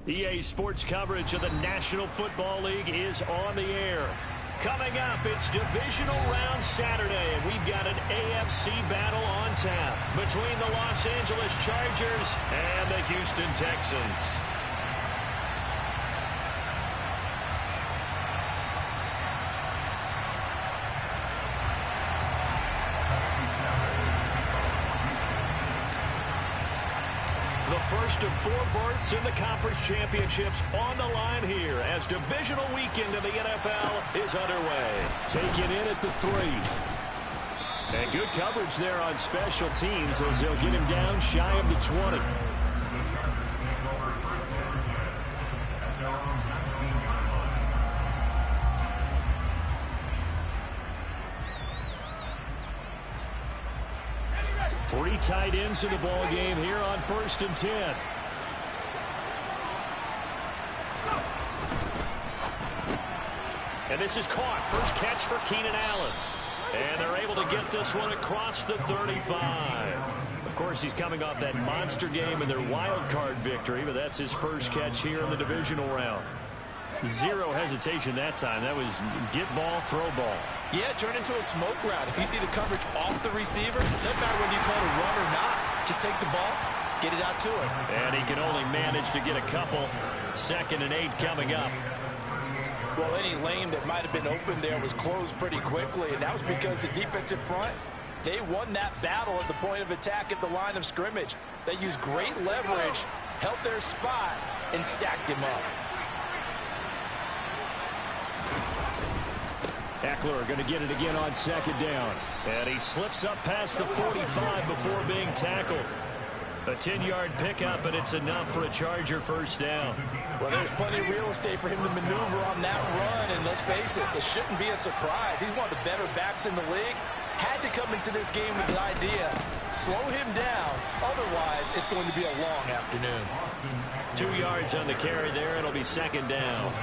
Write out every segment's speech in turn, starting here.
EA Sports coverage of the National Football League is on the air. Coming up, it's Divisional Round Saturday, and we've got an AFC battle on tap between the Los Angeles Chargers and the Houston Texans. The first of 4 berths in the conference championships on the line here as divisional weekend of the NFL is underway. Taking in at the 3. And good coverage there on special teams as they'll get him down shy of the 20. Three tight ends in the ball game here on 1st and 10. And this is caught. First catch for Keenan Allen. And they're able to get this one across the 35. Of course, he's coming off that monster game in their wild card victory, but that's his first catch here in the divisional round. Zero hesitation that time. That was get ball, throw ball. Yeah, turn into a smoke route. If you see the coverage off the receiver, doesn't matter whether you call it a run or not. Just take the ball, get it out to him. And he can only manage to get a couple. 2nd and 8 coming up. Well, any lane that might have been open there was closed pretty quickly, and that was because the defensive front, they won that battle at the point of attack at the line of scrimmage. They used great leverage, held their spot, and stacked him up. Eckler going to get it again on 2nd down. And he slips up past the 45 before being tackled. A 10-yard pickup, and it's enough for a Charger first down. Well, there's plenty of real estate for him to maneuver on that run, and let's face it, this shouldn't be a surprise. He's one of the better backs in the league. Had to come into this game with the idea, slow him down, otherwise it's going to be a long afternoon. 2 yards on the carry there. It'll be 2nd down.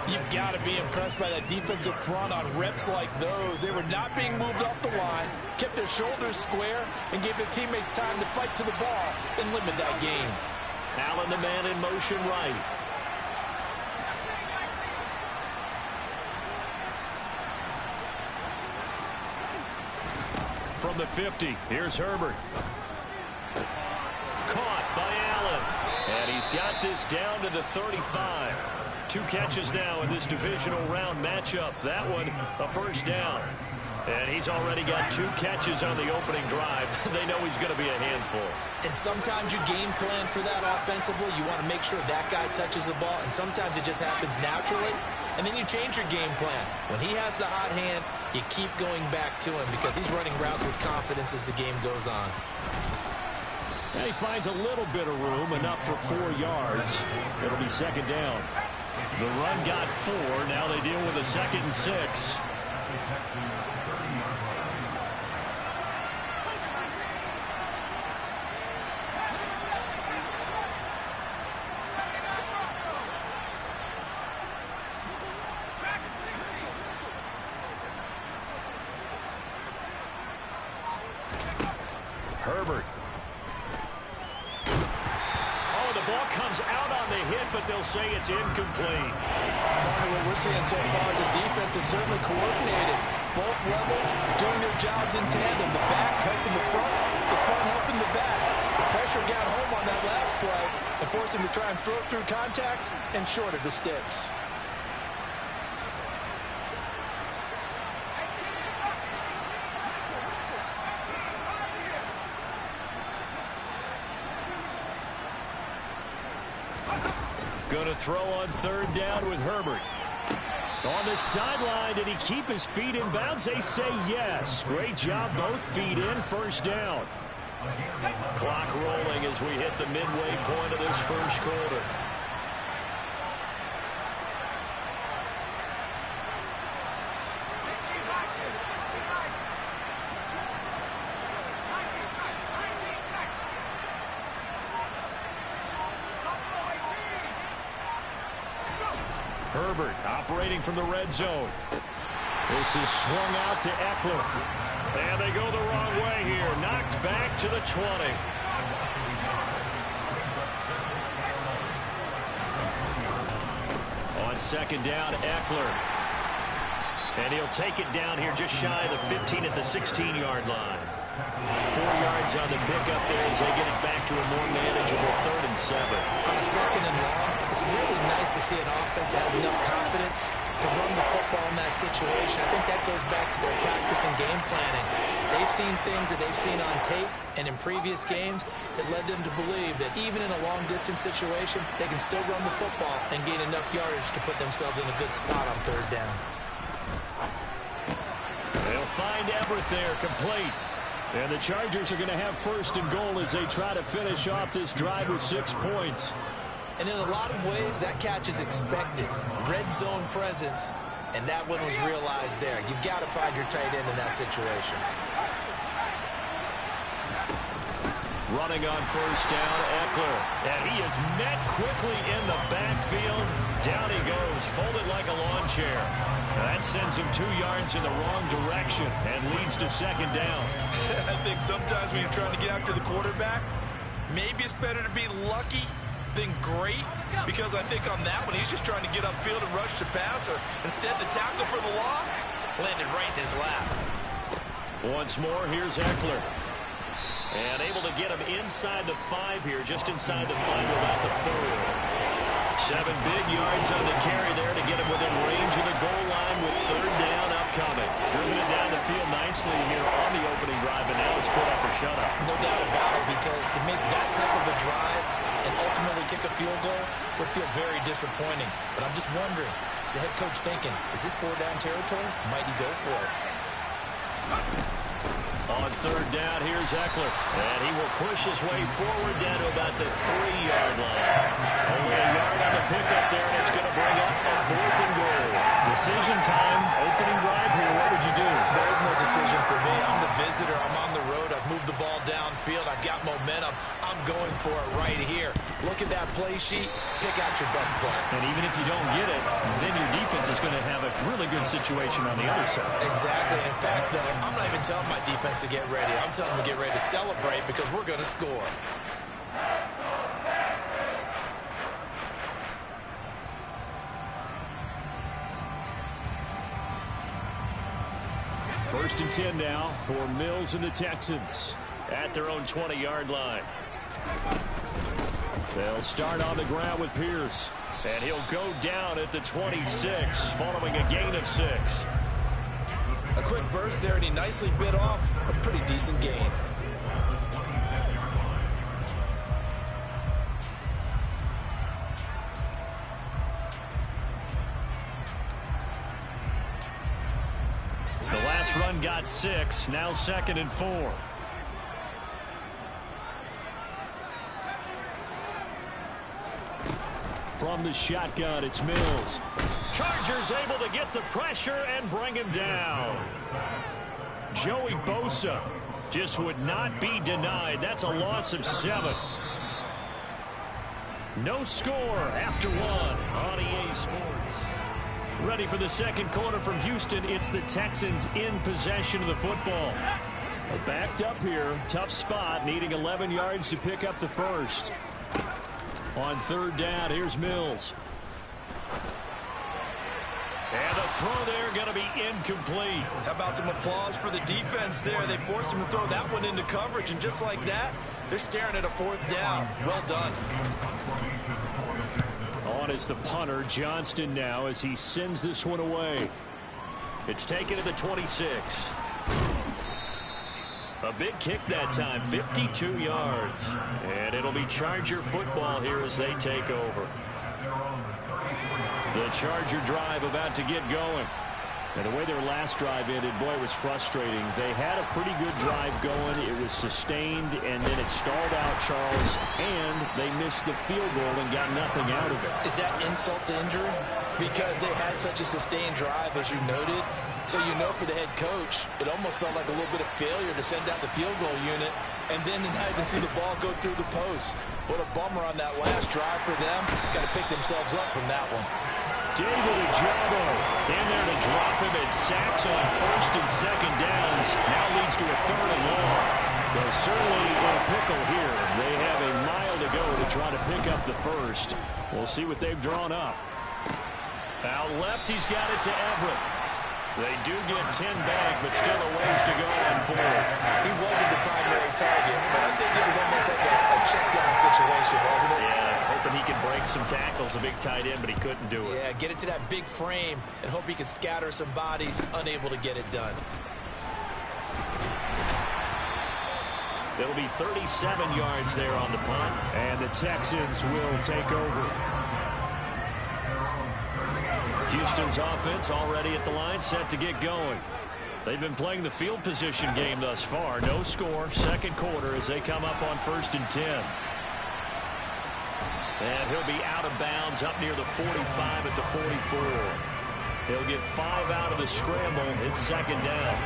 You've got to be impressed by that defensive front on reps like those. They were not being moved off the line, kept their shoulders square, and gave their teammates time to fight to the ball and limit that game. Allen, the man in motion right. From the 50, here's Herbert. Caught by Allen. And he's got this down to the 35. 2 catches now in this divisional round matchup. That one, a first down. And he's already got 2 catches on the opening drive. They know he's going to be a handful. And sometimes you game plan for that offensively. You want to make sure that guy touches the ball, and sometimes it just happens naturally. And then you change your game plan. When he has the hot hand, you keep going back to him because he's running routes with confidence as the game goes on. And he finds a little bit of room, enough for 4 yards. It'll be 2nd down. The run got 4. Now they deal with a 2nd and 6. Herbert. Oh, the ball comes out on the hit, but they'll say it's incomplete. What we're seeing so far is the defense is certainly coordinated. Both levels doing their jobs in tandem. The back helping the front helping the back. The pressure got home on that last play and forced him to try and throw it through contact and short of the sticks. Going to throw on 3rd down with Herbert. On the sideline, did he keep his feet in bounds? They say yes. Great job, both feet in, first down. Clock rolling as we hit the midway point of this first quarter. Herbert operating from the red zone. This is swung out to Eckler. And they go the wrong way here. Knocked back to the 20. On second down, Eckler. And he'll take it down here just shy of the 15 at the 16-yard line. 4 yards on the pickup there as they get it back to a more manageable 3rd and 7. On a 2nd and long, it's really nice to see an offense that has enough confidence to run the football in that situation. I think that goes back to their practice and game planning. They've seen things that they've seen on tape and in previous games that led them to believe that even in a long-distance situation, they can still run the football and gain enough yardage to put themselves in a good spot on 3rd down. They'll find Everett there, complete. And the Chargers are going to have 1st and goal as they try to finish off this drive with 6 points. And in a lot of ways, that catch is expected. Red zone presence, and that one was realized there. You've got to find your tight end in that situation. Running on 1st down, Eckler. And he is met quickly in the backfield. Down he goes, folded like a lawn chair. That sends him 2 yards in the wrong direction and leads to 2nd down. I think sometimes when you're trying to get after the quarterback, maybe it's better to be lucky than great, because I think on that one, he's just trying to get upfield and rush the passer. Instead, the tackle for the loss landed right in his lap. Once more, here's Eckler. And able to get him inside the 5 here, just inside the 5 about the 4. 7 big yards on the carry there to get him within range of the goal line with 3rd down upcoming. Driven it down the field nicely here on the opening drive, and now it's put up or shut up. No doubt about it, because to make that type of a drive and ultimately kick a field goal would feel very disappointing. But I'm just wondering, is the head coach thinking, is this 4-down territory? Might he go for it? On 3rd down, here's Eckler. And he will push his way forward down to about the 3-yard line. Only a yard on the pickup there, and it's going to bring up a 4th and goal. Decision time, opening drive here. What would you do? There is no decision for me. I'm the visitor. I'm on the road. I've moved the ball downfield. I've got momentum. I'm going for it right here. Look at that play sheet. Pick out your best play. And even if you don't get it, then your defense is going to have a really good situation on the other side. Exactly. In fact, though, I'm not even telling my defense to get ready. I'm telling them to get ready to celebrate because we're going to score. First and 10 now for Mills and the Texans at their own 20-yard line. They'll start on the ground with Pierce, and he'll go down at the 26 following a gain of 6. A quick burst there, and he nicely bit off a pretty decent gain. The last run got 6, now 2nd and 4. From the shotgun, it's Mills. Chargers able to get the pressure and bring him down. Joey Bosa just would not be denied. That's a loss of 7. No score after 1 on EA Sports. Ready for the 2nd quarter from Houston. It's the Texans in possession of the football. Backed up here. Tough spot. Needing 11 yards to pick up the 1st. On 3rd down, here's Mills. And the throw there going to be incomplete. How about some applause for the defense there? They forced him to throw that one into coverage, and just like that, they're staring at a 4th down. Well done. On is the punter, Johnston, now as he sends this one away. It's taken to the 26. A big kick that time, 52 yards. And it'll be Charger football here as they take over. The Charger drive about to get going. And the way their last drive ended, boy, it was frustrating. They had a pretty good drive going. It was sustained, and then it stalled out, Charles, and they missed the field goal and got nothing out of it. Is that insult to injury? Because they had such a sustained drive, as you noted. So you know for the head coach, it almost felt like a little bit of failure to send out the field goal unit, and then not even see the ball go through the post. What a bummer on that last drive for them. Got to pick themselves up from that one. David Ojabo in there to drop him at sacks on 1st and 2nd downs. Now leads to a 3rd and long. They're certainly in a pickle here. They have a mile to go to try to pick up the 1st. We'll see what they've drawn up. Out left, he's got it to Everett. They do get 10 back, but still a ways to go on fourth. He wasn't the primary target, but I think it was almost like a check-down situation, wasn't it? Yeah, hoping he could break some tackles, a big tight end, but he couldn't do it. Yeah, get it to that big frame and hope he can scatter some bodies, unable to get it done. It'll be 37 yards there on the punt, and the Texans will take over. Houston's offense already at the line, set to get going. They've been playing the field position game thus far. No score, second quarter as they come up on 1st and 10. And he'll be out of bounds up near the 45 at the 44. He'll get 5 out of the scramble. It's second down.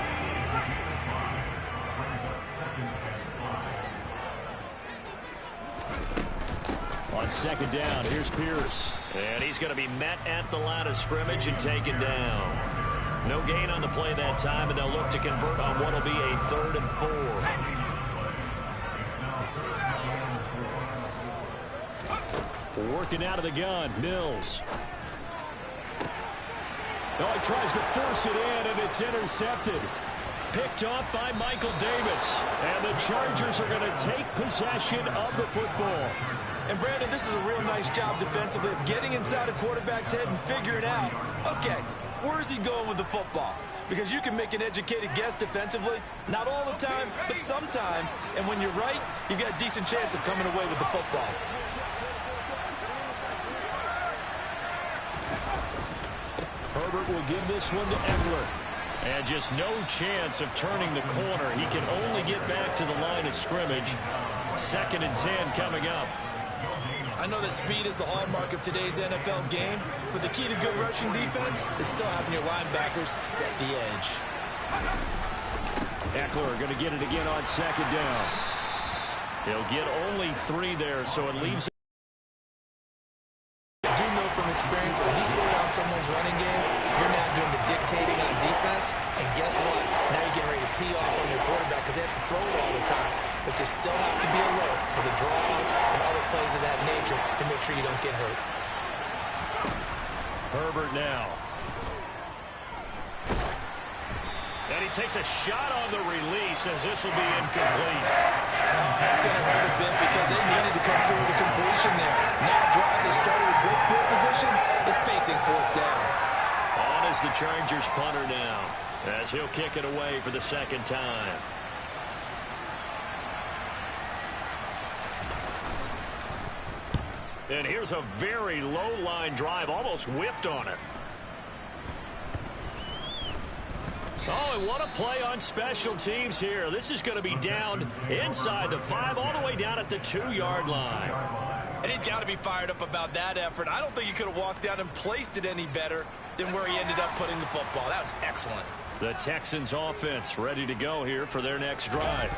On second down, here's Pierce. And he's going to be met at the line of scrimmage and taken down. No gain on the play that time, and they'll look to convert on what will be a 3rd and 4. Working out of the gun, Mills. Oh, he tries to force it in, and it's intercepted. Picked off by Michael Davis. And the Chargers are going to take possession of the football. And, Brandon, this is a real nice job defensively of getting inside a quarterback's head and figuring out, okay, where is he going with the football? Because you can make an educated guess defensively, not all the time, but sometimes. And when you're right, you've got a decent chance of coming away with the football. Herbert will give this one to Eckler. And just no chance of turning the corner. He can only get back to the line of scrimmage. 2nd and 10 coming up. I know that speed is the hallmark of today's NFL game, but the key to good rushing defense is still having your linebackers set the edge. Eckler going to get it again on 2nd down. He'll get only 3 there, so it leaves. I do know from experience that when you slow down someone's running game, you're now doing the dictating on defense, and guess what? Now you're getting ready to tee off on your quarterback because they have to throw it all the time. But you still have to be alert for the draws and other plays of that nature to make sure you don't get hurt. Herbert now. And he takes a shot on the release as this will be incomplete. That's going to hurt a bit because they needed to come through with a completion there. Now drive that started with great field position is facing 4th down. On is the Chargers punter now as he'll kick it away for the 2nd time. And here's a very low line drive, almost whiffed on it. Oh, and what a play on special teams here. This is going to be down inside the 5, all the way down at the 2-yard line. And he's got to be fired up about that effort. I don't think he could have walked down and placed it any better than where he ended up putting the football. That was excellent. The Texans offense ready to go here for their next drive.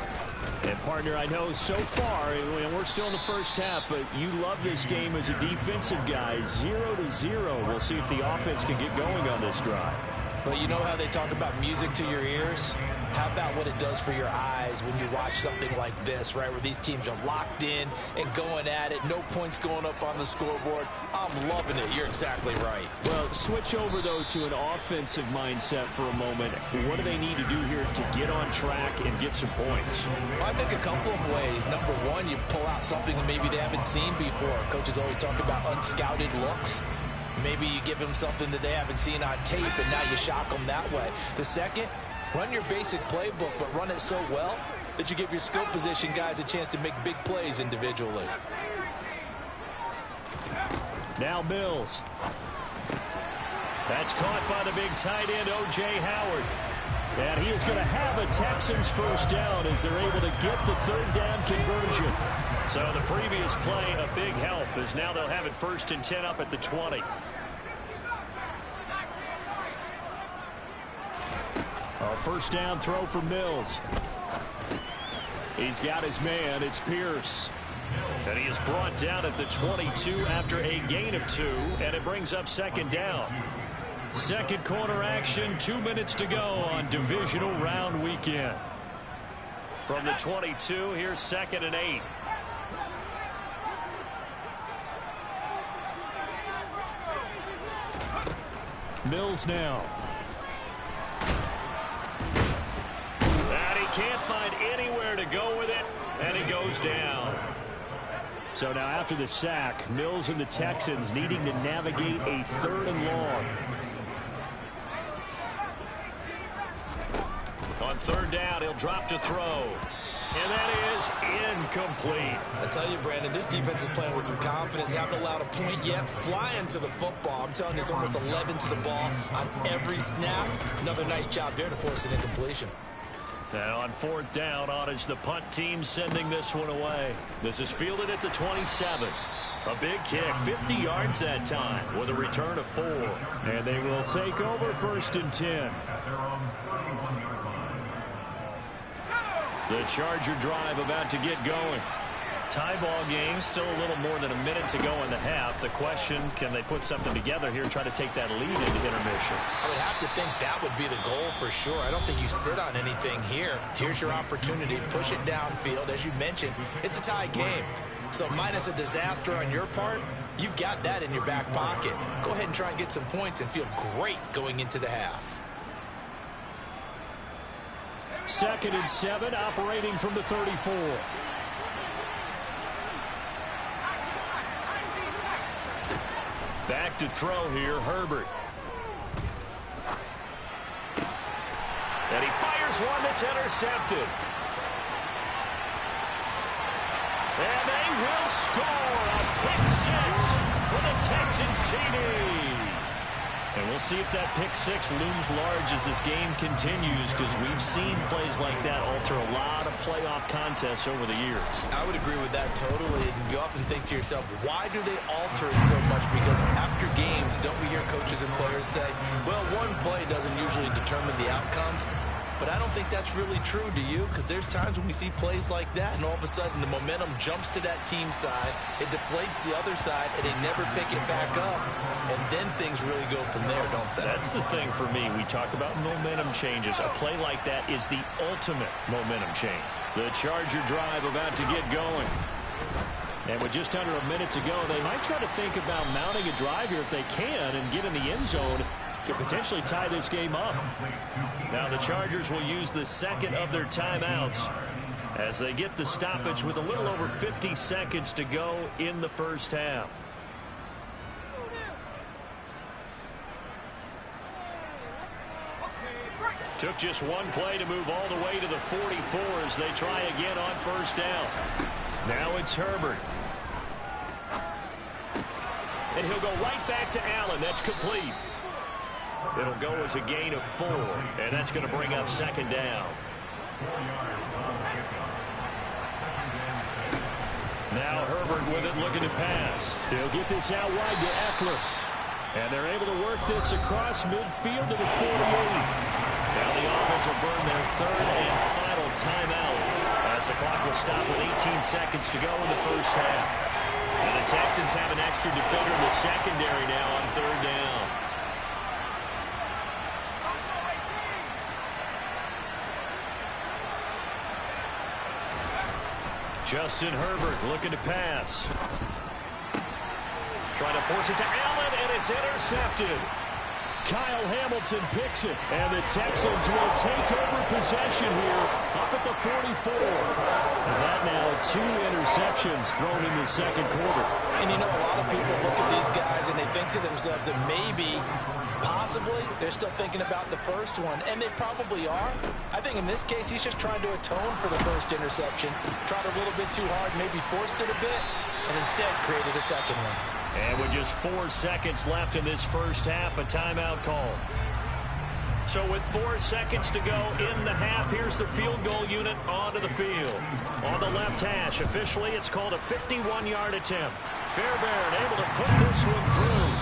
And, partner, I know so far, and we're still in the first half, but you love this game as a defensive guy. 0-0. We'll see if the offense can get going on this drive. Well, you know how they talk about music to your ears? How about what it does for your eyes when you watch something like this, right, where these teams are locked in and going at it, no points going up on the scoreboard? I'm loving it. You're exactly right. Well, switch over, though, to an offensive mindset for a moment. What do they need to do here to get on track and get some points? Well, I think a couple of ways. Number one, you pull out something that maybe they haven't seen before. Coaches always talk about unscouted looks. Maybe you give them something that they haven't seen on tape, and now you shock them that way. The second, run your basic playbook, but run it so well that you give your skill position guys a chance to make big plays individually. Now Mills. That's caught by the big tight end, O.J. Howard. And he is going to have a Texans first down as they're able to get the 3rd down conversion. So the previous play, a big help, as now they'll have it 1st and 10 up at the 20. A first down throw for Mills. He's got his man. It's Pierce. And he is brought down at the 22 after a gain of 2, and it brings up 2nd down. Second corner action, 2 minutes to go on divisional round weekend. From the 22, here's 2nd and 8. Mills now. And he can't find anywhere to go with it, and he goes down. So now after the sack, Mills and the Texans needing to navigate a 3rd and long. On 3rd down, he'll drop to throw. And that is incomplete. I tell you, Brandon, this defense is playing with some confidence. Haven't allowed a point yet. Flying to the football. I'm telling you, it's almost 11 to the ball on every snap. Another nice job there to force an incompletion. Now on 4th down, on is the punt team sending this one away. This is fielded at the 27. A big kick, 50 yards that time with a return of 4. And they will take over 1st and 10. The Charger drive about to get going. Tie ball game, still a little more than a minute to go in the half. The question, can they put something together here and try to take that lead into intermission? I would have to think that would be the goal for sure. I don't think you sit on anything here. Here's your opportunity. Push it downfield. As you mentioned, it's a tie game. So minus a disaster on your part, you've got that in your back pocket. Go ahead and try and get some points and feel great going into the half. 2nd and 7, operating from the 34. Back to throw here, Herbert. And he fires one that's intercepted. And they will score a pick 6 for the Texans TD. And we'll see if that pick 6 looms large as this game continues, because we've seen plays like that alter a lot of playoff contests over the years. I would agree with that totally. And you often think to yourself, why do they alter it so much? Because after games, don't we hear coaches and players say, well, one play doesn't usually determine the outcome. But I don't think that's really true, do you? Because there's times when we see plays like that, and all of a sudden the momentum jumps to that team side, it deflates the other side, and they never pick it back up. And then things really go from there, don't they? That's the thing for me. We talk about momentum changes. A play like that is the ultimate momentum change. The Charger drive about to get going. And with just under a minute to go, they might try to think about mounting a drive here if they can and get in the end zone. Could potentially tie this game up. Now the Chargers will use the 2nd of their timeouts as they get the stoppage with a little over 50 seconds to go in the 1st half. Took just one play to move all the way to the 44 as they try again on 1st down. Now it's Herbert. And he'll go right back to Allen. That's complete. It'll go as a gain of 4, and that's going to bring up 2nd down. Now Herbert with it, looking to pass. He'll get this out wide to Eckler. And they're able to work this across midfield to the 48. Now the offense will burn their 3rd and final timeout as the clock will stop with 18 seconds to go in the 1st half. And the Texans have an extra defender in the secondary now on 3rd down. Justin Herbert looking to pass. Trying to force it to Allen, and it's intercepted. Kyle Hamilton picks it, and the Texans will take over possession here up at the 44. And that now 2 interceptions thrown in the 2nd quarter. And you know, a lot of people look at these guys and they think to themselves that maybe, possibly, they're still thinking about the first one, and they probably are. I think in this case, he's just trying to atone for the first interception. Tried a little bit too hard, maybe forced it a bit, and instead created a 2nd one. And with just 4 seconds left in this 1st half, a timeout call. So with 4 seconds to go in the half, here's the field goal unit onto the field. On the left hash, officially it's called a 51-yard attempt. Fairbairn able to put this one through.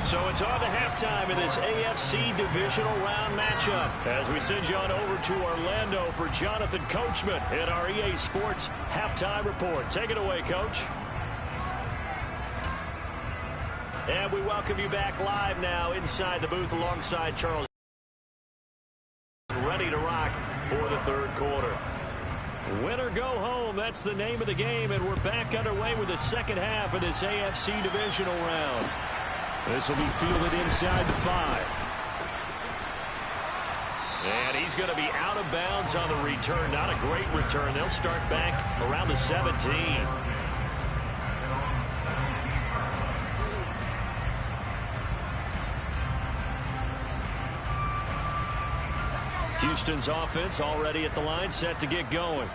So it's on to halftime in this AFC divisional round matchup as we send you on over to Orlando for Jonathan Coachman in our EA Sports halftime report. Take it away, Coach. And we welcome you back live now inside the booth alongside Charles. Ready to rock for the 3rd quarter. Win or go home, that's the name of the game, and we're back underway with the 2nd half of this AFC divisional round. This will be fielded inside the 5. And he's going to be out of bounds on the return. Not a great return. They'll start back around the 17. Houston's offense already at the line, set to get going.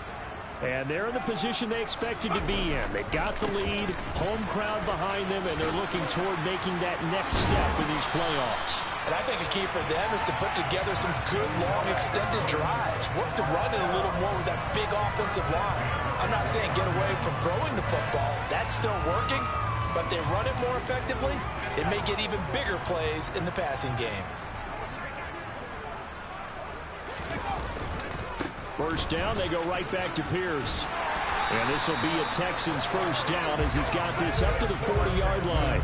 And they're in the position they expected to be in. They've got the lead, home crowd behind them, and they're looking toward making that next step in these playoffs. And I think a key for them is to put together some good, long, extended drives. Work to run it a little more with that big offensive line. I'm not saying get away from throwing the football. That's still working. But if they run it more effectively, they may get even bigger plays in the passing game. First down, they go right back to Pierce. And this will be a Texans first down as he's got this up to the 40-yard line.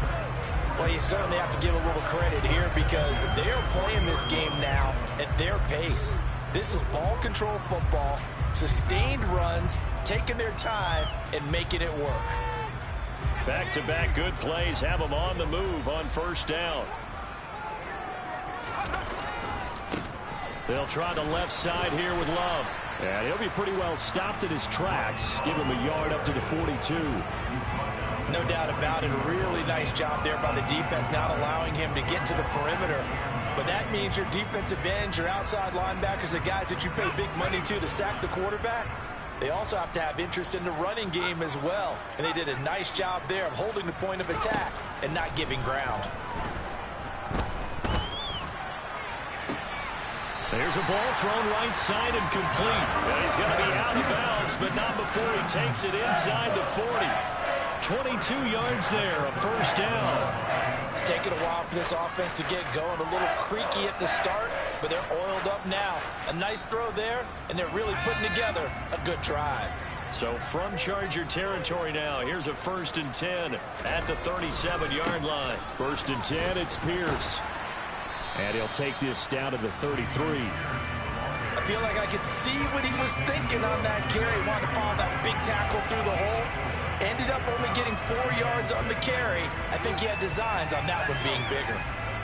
Well, you certainly have to give a little credit here because they are playing this game now at their pace. This is ball control football, sustained runs, taking their time, and making it work. Back-to-back good plays have them on the move on first down. They'll try the left side here with Love. And he'll be pretty well stopped in his tracks. Give him a yard up to the 42. No doubt about it. A really nice job there by the defense, not allowing him to get to the perimeter. But that means your defensive ends, your outside linebackers, the guys that you pay big money to sack the quarterback, they also have to have interest in the running game as well. And they did a nice job there of holding the point of attack and not giving ground. There's a ball thrown right side and complete. And he's going to be out of bounds, but not before he takes it inside the 40. 22 yards there, a first down. It's taken a while for this offense to get going. A little creaky at the start, but they're oiled up now. A nice throw there, and they're really putting together a good drive. So from Charger territory now, here's a 1st and 10 at the 37-yard line. 1st and 10, it's Pierce. And he'll take this down to the 33. I feel like I could see what he was thinking on that carry. Wanted to follow that big tackle through the hole. Ended up only getting 4 yards on the carry. I think he had designs on that one being bigger.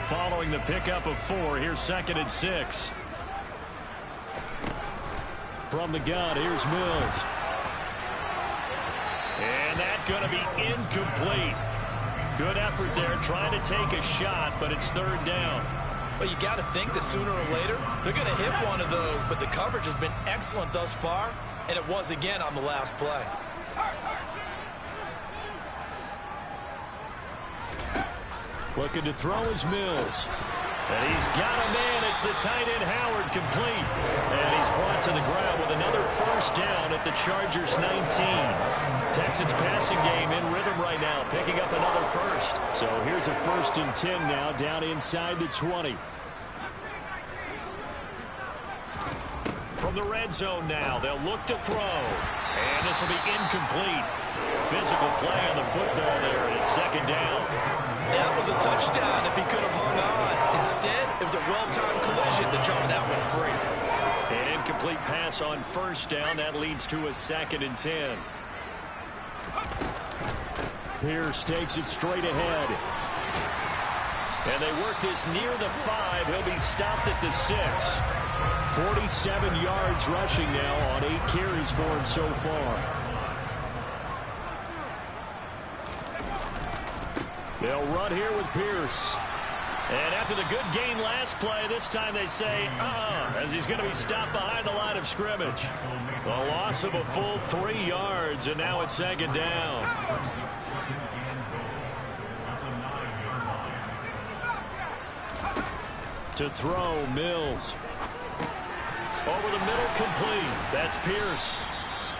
Following the pickup of 4, here's 2nd and 6. From the gun, here's Mills. And that's going to be incomplete. Good effort there, trying to take a shot, but it's 3rd down. Well, you got to think that sooner or later, they're going to hit one of those, but the coverage has been excellent thus far, and it was again on the last play. Looking to throw is Mills. And he's got a man. It's the tight end Howard, complete. And he's brought to the ground with another first down at the Chargers 19. Texans passing game in rhythm right now, picking up another first. So here's a 1st and 10 now, down inside the 20. From the red zone now, they'll look to throw. And this will be incomplete. Physical play on the football there, and it's 2nd down. That was a touchdown if he could have hung on. Instead, it was a well-timed collision to draw that one free. An incomplete pass on first down. That leads to a 2nd and 10. Pierce takes it straight ahead. And they work this near the 5. He'll be stopped at the 6. 47 yards rushing now on 8 carries for him so far. They'll run here with Pierce. And after the good gain last play, this time they say, as he's going to be stopped behind the line of scrimmage. The loss of a full 3 yards, and now it's 2nd down. To throw, Mills. Over the middle, complete. That's Pierce.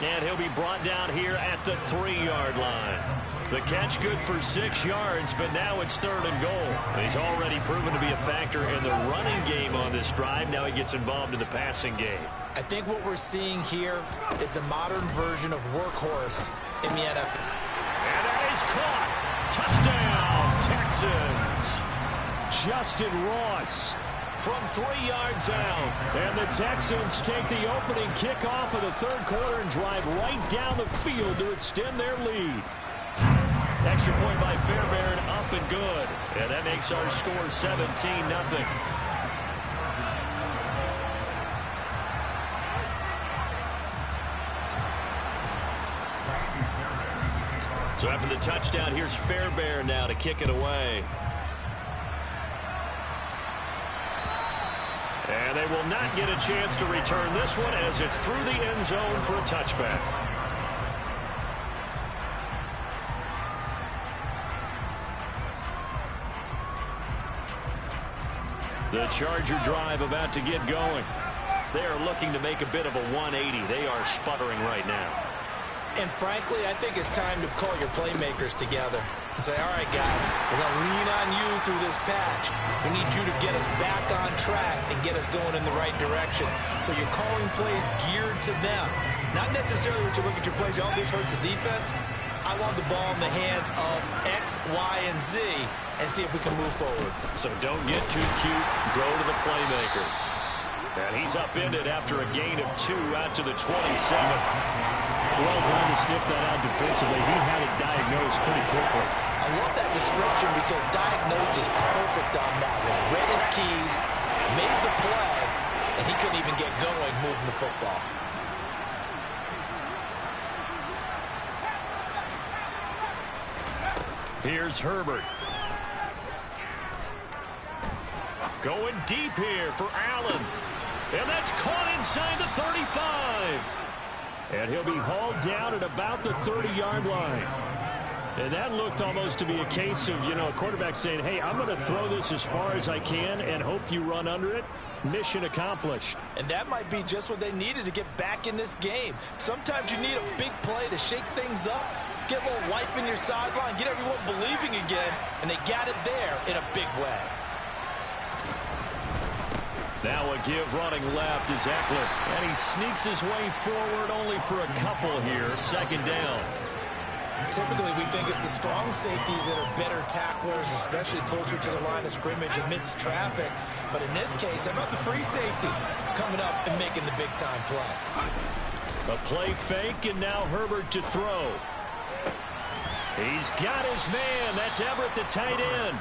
And he'll be brought down here at the 3-yard line. The catch good for 6 yards, but now it's 3rd and goal. He's already proven to be a factor in the running game on this drive. Now he gets involved in the passing game. I think what we're seeing here is the modern version of workhorse in the NFL. And that is caught. Touchdown, Texans. Justin Ross from 3 yards out. And the Texans take the opening kickoff of the 3rd quarter and drive right down the field to extend their lead. Extra point by Fairbairn, up and good. And that makes our score 17-0. the touchdown. Here's Fairbairn now to kick it away. And they will not get a chance to return this one as it's through the end zone for a touchback. The Charger drive about to get going. They are looking to make a bit of a 180. They are sputtering right now. And frankly, I think it's time to call your playmakers together and say, all right, guys, we're going to lean on you through this patch. We need you to get us back on track and get us going in the right direction. So you're calling plays geared to them. Not necessarily what you look at your plays, oh, this hurts the defense. I want the ball in the hands of X, Y, and Z and see if we can move forward. So don't get too cute. Go to the playmakers. And he's upended after a gain of 2 out to the 27. Well done to sniff that out defensively. He had it diagnosed pretty quickly. I love that description because diagnosed is perfect on that one. Read his keys, made the play, and he couldn't even get going moving the football. Here's Herbert. Going deep here for Allen. And that's caught inside the 35. And he'll be hauled down at about the 30-yard line. And that looked almost to be a case of, a quarterback saying, hey, I'm going to throw this as far as I can and hope you run under it. Mission accomplished. And that might be just what they needed to get back in this game. Sometimes you need a big play to shake things up, get a little life in your sideline, get everyone believing again, and they got it there in a big way. Now a give running left is Eckler. And he sneaks his way forward only for a couple here. 2nd down. Typically, we think it's the strong safeties that are better tacklers, especially closer to the line of scrimmage amidst traffic. But in this case, how about the free safety coming up and making the big-time play? A play fake, and now Herbert to throw. He's got his man. That's Everett, the tight end.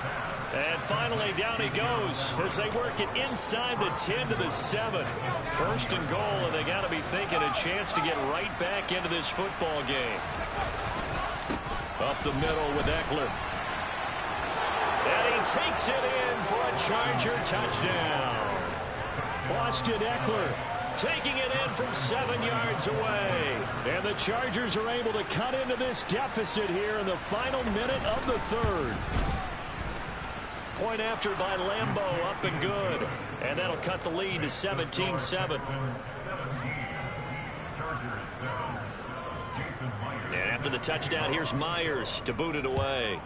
And finally, down he goes as they work it inside the 10 to the 7. 1st and goal, and they got to be thinking a chance to get right back into this football game. Up the middle with Eckler. And he takes it in for a Charger touchdown. Austin Eckler taking it in from 7 yards away. And the Chargers are able to cut into this deficit here in the final minute of the 3rd. Point after by Lambeau, up and good. And that'll cut the lead to 17-7. And after the touchdown, here's Myers to boot it away.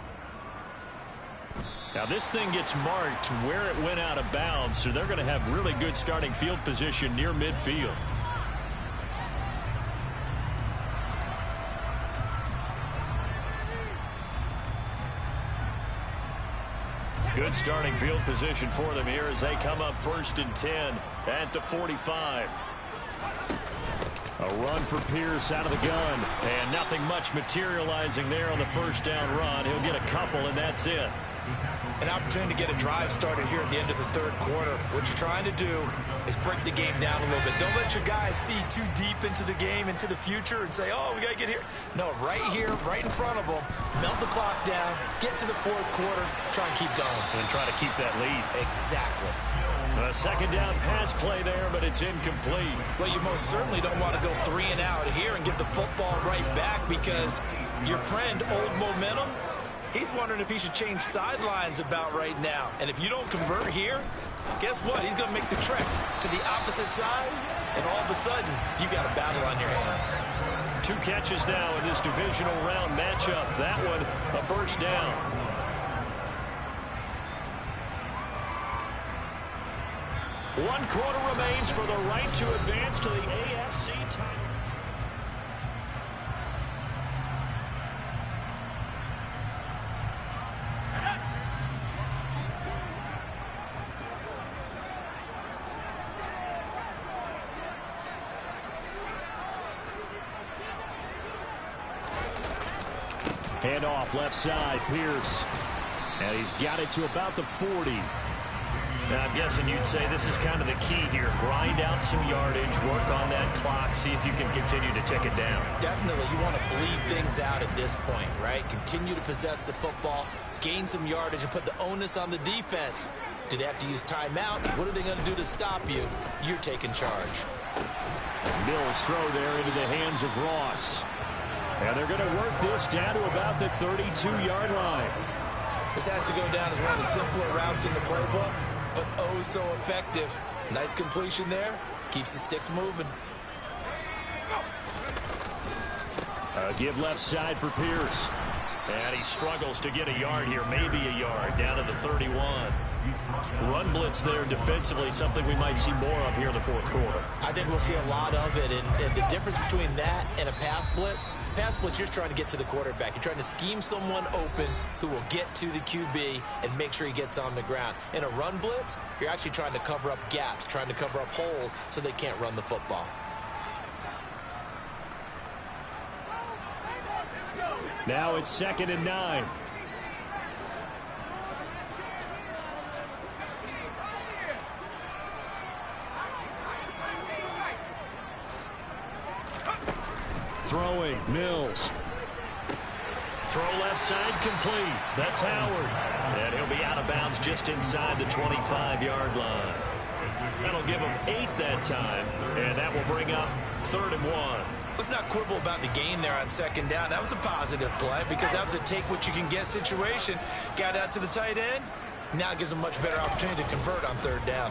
Now this thing gets marked where it went out of bounds, so they're going to have really good starting field position near midfield. Good starting field position for them here as they come up 1st and 10 at the 45. A run for Pierce out of the gun. And nothing much materializing there on the 1st down run. He'll get a couple, and that's it. An opportunity to get a drive started here at the end of the 3rd quarter. What you're trying to do is break the game down a little bit. Don't let your guys see too deep into the game, into the future, and say, oh, we got to get here. No, right here, right in front of them, melt the clock down, get to the 4th quarter, try and keep going. And try to keep that lead. Exactly. A 2nd down pass play there, but it's incomplete. Well, you most certainly don't want to go 3 and out here and get the football right back because your friend, Old Momentum, he's wondering if he should change sidelines about right now. And if you don't convert here, guess what? He's going to make the trek to the opposite side, and all of a sudden, you've got a battle on your hands. 2 catches now in this divisional round matchup. That one, a 1st down. One quarter remains for the right to advance to the AFC title. Hand off left side, Pierce. And he's got it to about the 40. Now, I'm guessing you'd say this is kind of the key here. Grind out some yardage, work on that clock, see if you can continue to tick it down. Definitely, you want to bleed things out at this point, right? Continue to possess the football, gain some yardage, and put the onus on the defense. Do they have to use timeouts? What are they going to do to stop you? You're taking charge. Mills throw there into the hands of Ross. And they're going to work this down to about the 32-yard line. This has to go down as one of the simpler routes in the playbook, but oh so effective. Nice completion there. Keeps the sticks moving. Give left side for Pierce. And he struggles to get a yard here, maybe a yard, down to the 31. Run blitz there defensively, something we might see more of here in the fourth quarter. I think we'll see a lot of it, and the difference between that and a pass blitz, you're just trying to get to the quarterback. You're trying to scheme someone open who will get to the QB and make sure he gets on the ground. In a run blitz, you're actually trying to cover up gaps, trying to cover up holes so they can't run the football. Now it's 2nd and 9. Throwing, Mills. Throw left side complete. That's Howard. And he'll be out of bounds just inside the 25-yard line. That'll give him 8 that time, and that will bring up 3rd and 1. Let's not quibble about the gain there on 2nd down. That was a positive play because that was a take-what-you-can-get situation. Got out to the tight end. Now it gives them a much better opportunity to convert on 3rd down.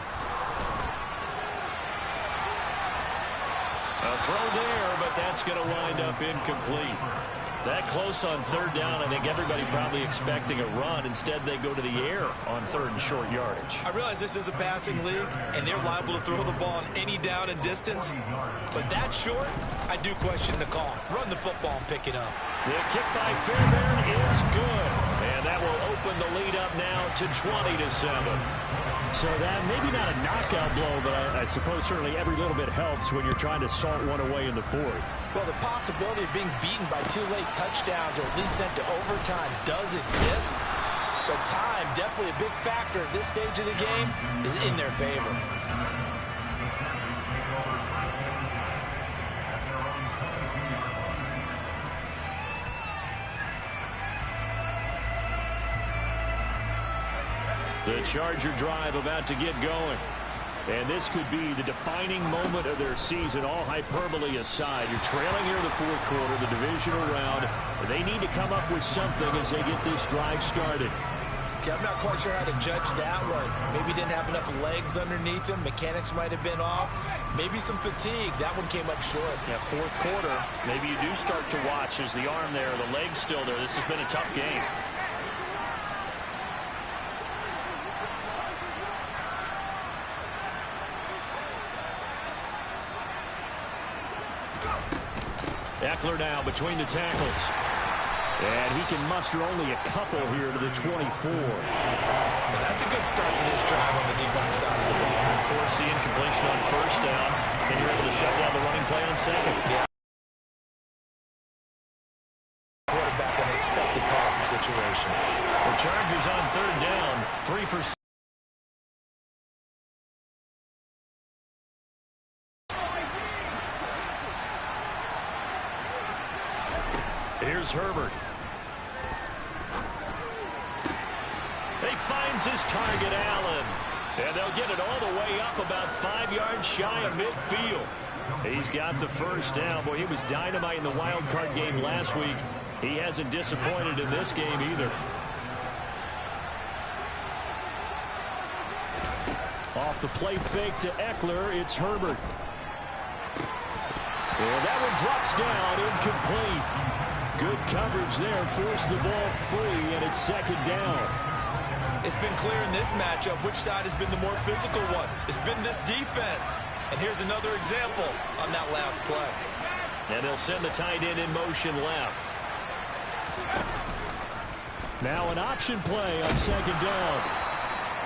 A throw there, but that's going to wind up incomplete. That close on 3rd down, I think everybody probably expecting a run. Instead, they go to the air on 3rd and short yardage. I realize this is a passing league, and they're liable to throw the ball on any down and distance. But that short, I do question the call. Run the football and pick it up. The kick by Fairbairn is good. And that will open the lead up now to 20-7. So that maybe not a knockout blow, but I suppose certainly every little bit helps when you're trying to salt one away in the 4th. Well, the possibility of being beaten by 2 late touchdowns or at least sent to overtime does exist. But time, definitely a big factor at this stage of the game, is in their favor. The Charger drive about to get going. And this could be the defining moment of their season, all hyperbole aside. You're trailing here in the 4th quarter, the divisional round. And they need to come up with something as they get this drive started. Okay, I'm not quite sure how to judge that one. Maybe didn't have enough legs underneath him. Mechanics might have been off. Maybe some fatigue. That one came up short. Yeah, 4th quarter. Maybe you do start to watch as the arm there, the leg's still there. This has been a tough game. Eckler now between the tackles. And he can muster only a couple here to the 24. Well, that's a good start to this drive on the defensive side of the ball. Force the incompletion on 1st down, and you're able to shut down the running play on 2nd. Yeah. Quarterback in an expected passing situation. The Chargers on 3rd down, 3 for 6. Here's Herbert. He finds his target, Allen. And they'll get it all the way up about 5 yards shy of midfield. He's got the 1st down. Boy, he was dynamite in the wild card game last week. He hasn't disappointed in this game either. Off the play fake to Eckler, it's Herbert. And that one drops down, incomplete. Good coverage there, forced the ball free, and it's 2nd down. It's been clear in this matchup which side has been the more physical one. It's been this defense. And here's another example on that last play. And they'll send the tight end in motion left. Now an option play on 2nd down.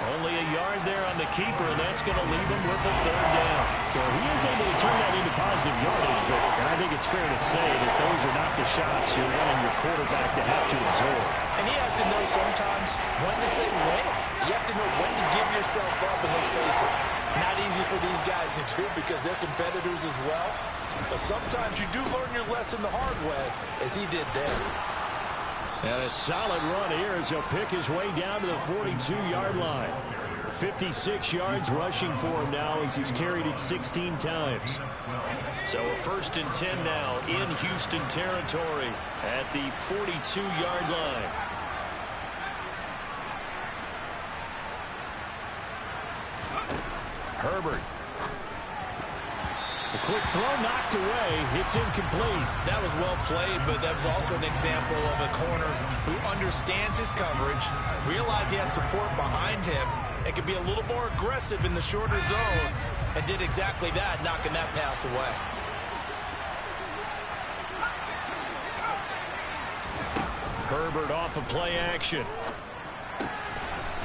Only a yard there on the keeper, and that's going to leave him with a third down. So he is able to turn that into positive yardage, but I think it's fair to say that those are not the shots you're wanting your quarterback to have to absorb. And he has to know sometimes when to say when. You have to know when to give yourself up, and let's face it, not easy for these guys to do because they're competitors as well. But sometimes you do learn your lesson the hard way, as he did there. And a solid run here as he'll pick his way down to the 42-yard line. 56 yards rushing for him now as he's carried it 16 times. So a 1st and 10 now in Houston territory at the 42-yard line. Herbert. A quick throw knocked away. It's incomplete. That was well played, but that was also an example of a corner who understands his coverage, realized he had support behind him, and could be a little more aggressive in the shorter zone, and did exactly that, knocking that pass away. Herbert off of play action.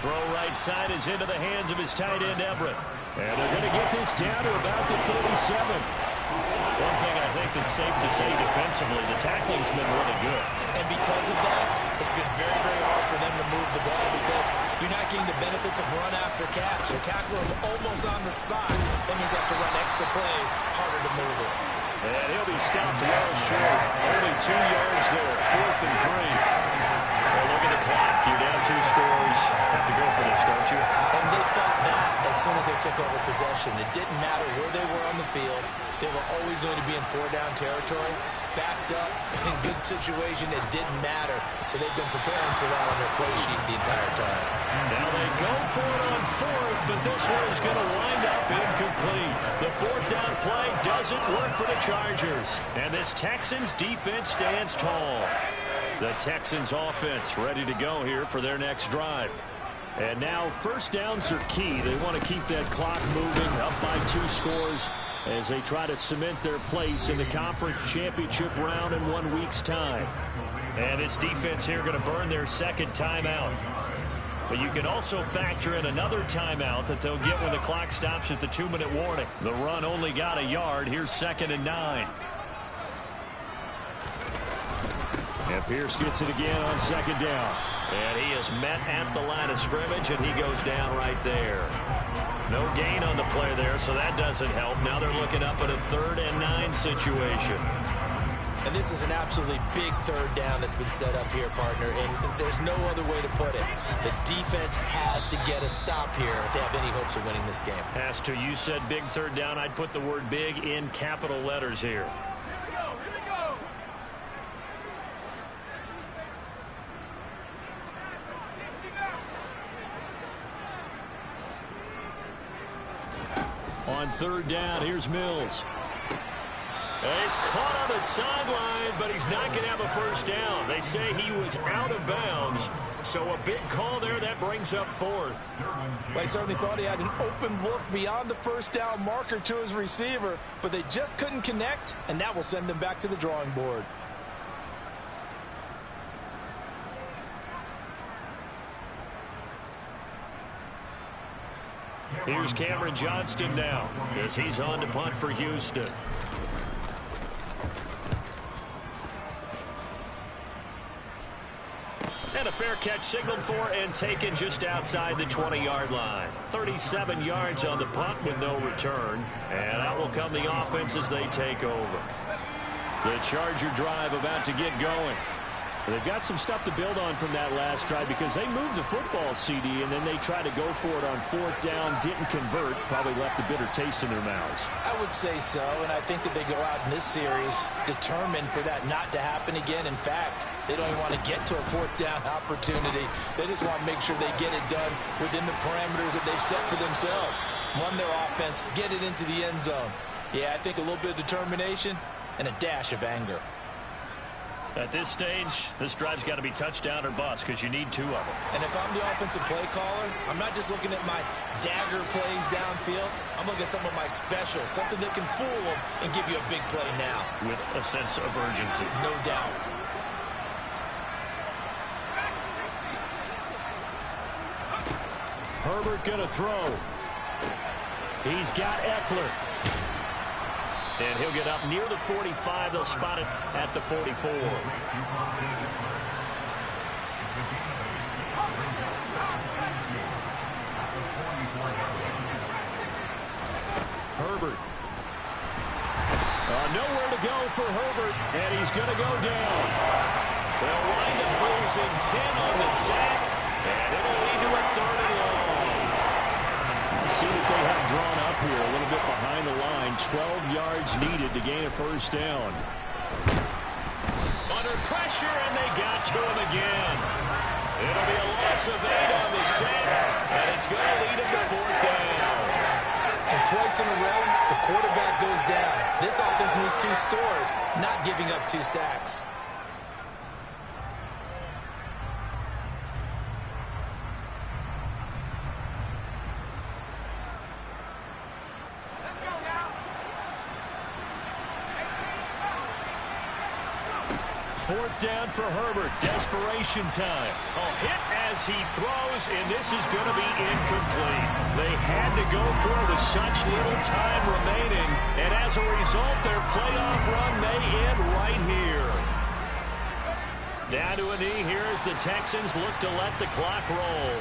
Throw right side is into the hands of his tight end, Everett. And they're going to get this down to about the 37. One thing I think that's safe to say defensively, the tackling's been really good. And because of that, it's been very, very hard for them to move the ball because you're not getting the benefits of run after catch. They tackle him almost on the spot. That means you have to run extra plays, harder to move it. And he'll be stopped well short. Only 2 yards there, 4th and 3. Well, look at the clock. You're down 2 scores. Have to go for this, don't you? And they thought that as soon as they took over possession. It didn't matter where they were on the field. They were always going to be in 4-down territory. Backed up, in good situation, it didn't matter. So they've been preparing for that on their play sheet the entire time. Now they go for it on 4th, but this one is going to wind up incomplete. The 4th down play doesn't work for the Chargers. And this Texans defense stands tall. The Texans offense ready to go here for their next drive. And now 1st downs are key. They want to keep that clock moving up by 2 scores as they try to cement their place in the conference championship round in 1 week's time. And this defense here going to burn their 2nd timeout. But you can also factor in another timeout that they'll get when the clock stops at the 2-minute warning. The run only got a yard. Here's 2nd and 9. And Pierce gets it again on 2nd down. And he is met at the line of scrimmage, and he goes down right there. No gain on the play there, so that doesn't help. Now they're looking up at a 3rd and 9 situation. And this is an absolutely big 3rd down that's been set up here, partner, and there's no other way to put it. The defense has to get a stop here if they have any hopes of winning this game. Has to. You said big 3rd down. I'd put the word big in capital letters here. On 3rd down, here's Mills. He's caught on the sideline, but he's not going to have a 1st down. They say he was out of bounds, so a big call there. That brings up 4th. Well, he certainly thought he had an open look beyond the 1st down marker to his receiver, but they just couldn't connect, and that will send them back to the drawing board. Here's Cameron Johnston now as he's on to punt for Houston. And a fair catch signaled for and taken just outside the 20-yard line. 37 yards on the punt with no return. And out will come the offense as they take over. The Charger drive about to get going. They've got some stuff to build on from that last drive because they moved the football, CD, and then they tried to go for it on 4th down, didn't convert, probably left a bitter taste in their mouths. I would say so, and I think that they go out in this series determined for that not to happen again. In fact, they don't even want to get to a 4th down opportunity. They just want to make sure they get it done within the parameters that they've set for themselves. Run their offense, get it into the end zone. Yeah, I think a little bit of determination and a dash of anger. At this stage, this drive's got to be touchdown or bust because you need 2 of them. And if I'm the offensive play caller, I'm not just looking at my dagger plays downfield. I'm looking at some of my specials, something that can fool them and give you a big play now. With a sense of urgency. No doubt. Herbert going to throw. He's got Eckler. And he'll get up near the 45. They'll spot it at the 44. Herbert. Nowhere to go for Herbert, and he's going to go down. They'll wind up losing 10 on the sack, and it'll lead to a 3rd and long. Let's see what they have drawn up here, a little bit behind the line. 12 yards needed to gain a 1st down. Under pressure, and they got to him again. It'll be a loss of 8 on the sack, and it's going to lead him to 4th down. And twice in a row, the quarterback goes down. This offense needs 2 scores, not giving up 2 sacks. Fourth down for Herbert. Desperation time. A hit as he throws, and this is going to be incomplete. They had to go for it with such little time remaining, and as a result, their playoff run may end right here. Down to a knee here as the Texans look to let the clock roll.